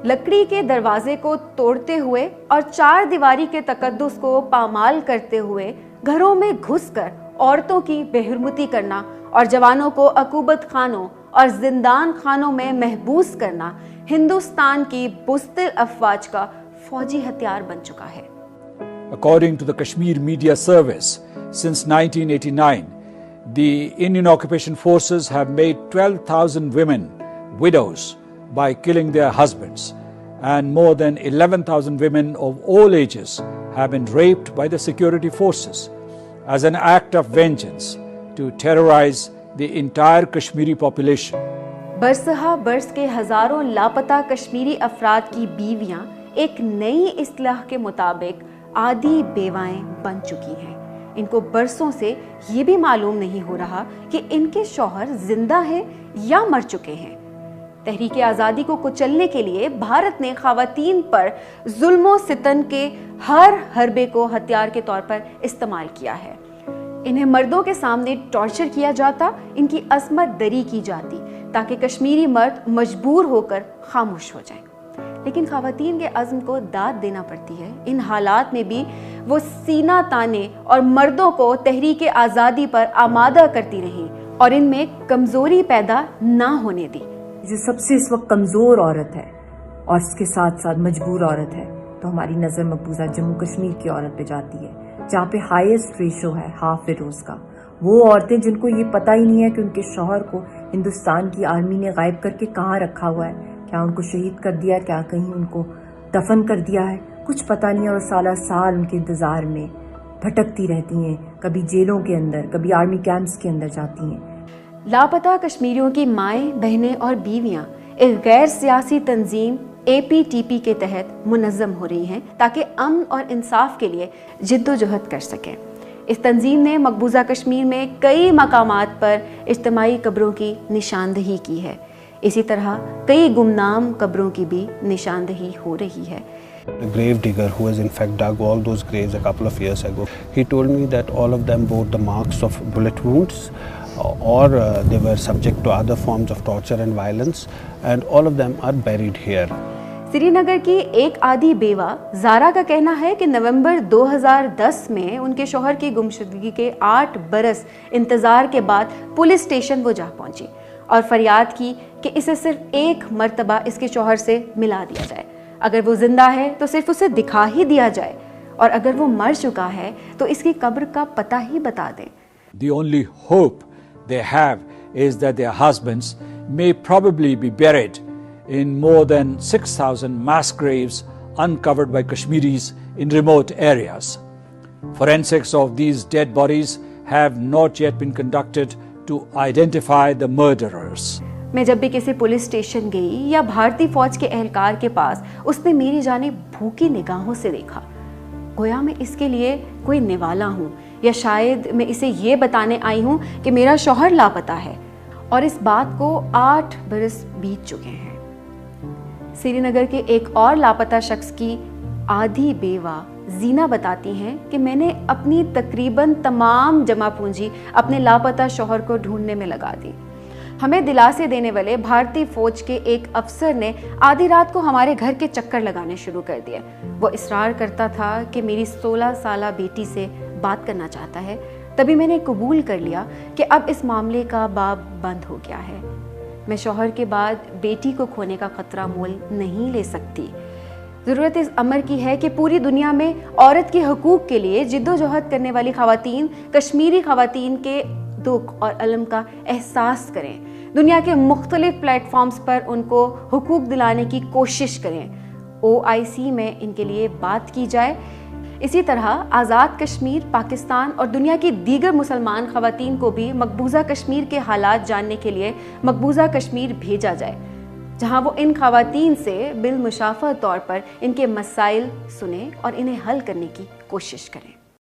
लकड़ी के दरवाजे को तोड़ते हुए और चार दीवारी के तकद्दुस को पामाल करते हुए घरों में घुसकर औरतों की बेहुरमती करना और जवानों को अकूबत खानों और जिंदान खानों में महबूस करना हिंदुस्तान की बुज़दिल अफवाज का फौजी हथियार बन चुका है। According to the Kashmir Media Service, since 1989, the Indian occupation forces have made 12,000 women widows by killing their husbands, and more than 11,000 women of all ages have been raped by the security forces as an act of vengeance to terrorize the entire Kashmiri population. बरसहा बरस के हजारों लापता कश्मीरी अफराद की बीवियां एक नई इस्लाह के मुताबिक आधी बेवाएं बन चुकी हैं। इनको बरसों से ये भी मालूम नहीं हो रहा कि इनके शौहर जिंदा हैं या मर चुके हैं। तहरीक आज़ादी को कुचलने के लिए भारत ने ख़वातीन पर जुल्म सितम के हर हरबे को हथियार के तौर पर इस्तेमाल किया है। इन्हें मर्दों के सामने टॉर्चर किया जाता, इनकी असमत दरी की जाती ताकि कश्मीरी मर्द मजबूर होकर खामोश हो जाएं। लेकिन ख़वातीन के अज़्म को दाद देना पड़ती है। इन हालात में भी वो सीना ताने और मर्दों को तहरीक आज़ादी पर आमादा करती रहीं और इनमें कमज़ोरी पैदा ना होने दी। जो सबसे इस वक्त कमज़ोर औरत है और इसके साथ साथ मजबूर औरत है, तो हमारी नज़र मकबूजा जम्मू कश्मीर की औरत पे जाती है, जहाँ पे हाईएस्ट रेशो है हाफ विडोज़ का। वो औरतें जिनको ये पता ही नहीं है कि उनके शौहर को हिंदुस्तान की आर्मी ने गायब करके कहाँ रखा हुआ है, क्या उनको शहीद कर दिया, क्या कहीं उनको दफन कर दिया है, कुछ पता नहीं है। और साल साल उनके इंतज़ार में भटकती रहती हैं, कभी जेलों के अंदर, कभी आर्मी कैंप्स के अंदर जाती हैं। लापता कश्मीरियों की माएँ, बहनें और बीवियां एक गैर सियासी तंजीम APTP के तहत मुनज़्ज़म हो रही हैं ताकि अमन और इंसाफ के लिए जिद्दोजहद कर सकें। इस तंजीम ने मकबूजा कश्मीर में कई मकामात पर इज्तिमाई कब्रों की निशानदही की है। इसी तरह कई गुमनाम कब्रों की भी निशानदही हो रही है। The grave digger who has in fact dug all those graves a couple of years ago, he told me that all of them bore the marks of bullet wounds or they were subject to other forms of torture and violence, and all of them are buried here. Srinagar की एक आधी बेवा ज़ारा का कहना है कि नवंबर 2010 में उनके शौहर की गुमशुदगी के 8 बरस इंतज़ार के बाद पुलिस स्टेशन वो जा पहुंची और फरियाद की कि इसे सिर्फ एक मर्तबा इसके शौहर से मिला दिया जाए। अगर वो जिंदा है तो सिर्फ उसे दिखा ही दिया जाए, और अगर वो मर चुका है तो इसकी कब्र का पता ही बता दें। The only hope they have is that their husbands may probably be buried in more than 6,000 mass graves uncovered by Kashmiris in remote areas. Forensics of these dead bodies have not yet been conducted to identify the murderers. मैं जब भी किसी police station गई या भारतीय फौज के एहलकार के पास, उसने मेरी जानिब भूखी निगाहों से देखा, गोया मैं इसके लिए कोई निवाला हूँ या शायद मैं इसे ये बताने आई हूँ कि मेरा शौहर लापता है। और इस बात को 8 बरस बीत चुके हैं। श्रीनगर के एक और लापता शख्स की आधी बेवा जीना बताती हैं कि मैंने अपनी तकरीबन तमाम जमा पूंजी अपने लापता शौहर को ढूंढने में लगा दी। हमें दिलासे देने वाले भारतीय फौज के एक अफसर ने आधी रात को हमारे घर के चक्कर लगाने शुरू कर दिए। वो इसरार करता था कि मेरी 16 साला बेटी से बात करना चाहता है। तभी मैंने कबूल कर लिया कि अब इस मामले का बाब बंद हो गया है। मैं शौहर के बाद बेटी को खोने का खतरा मोल नहीं ले सकती। ज़रूरत इस अमर की है कि पूरी दुनिया में औरत के हकूक़ के लिए जिद्दोजहद करने वाली ख़वातीन कश्मीरी ख़वातीन के दुख और अलम का एहसास करें, दुनिया के मुख्तलिफ प्लेटफॉर्म्स पर उनको हुकूक दिलाने की कोशिश करें। OIC में इनके लिए बात की जाए। इसी तरह आज़ाद कश्मीर, पाकिस्तान और दुनिया की दीगर मुसलमान ख़वातीन को भी मकबूजा कश्मीर के हालात जानने के लिए मकबूजा कश्मीर भेजा जाए, जहां वो इन ख़वातीन से बिलमुशाफ़ा तौर पर इनके मसाइल सुने और इन्हें हल करने की कोशिश करें।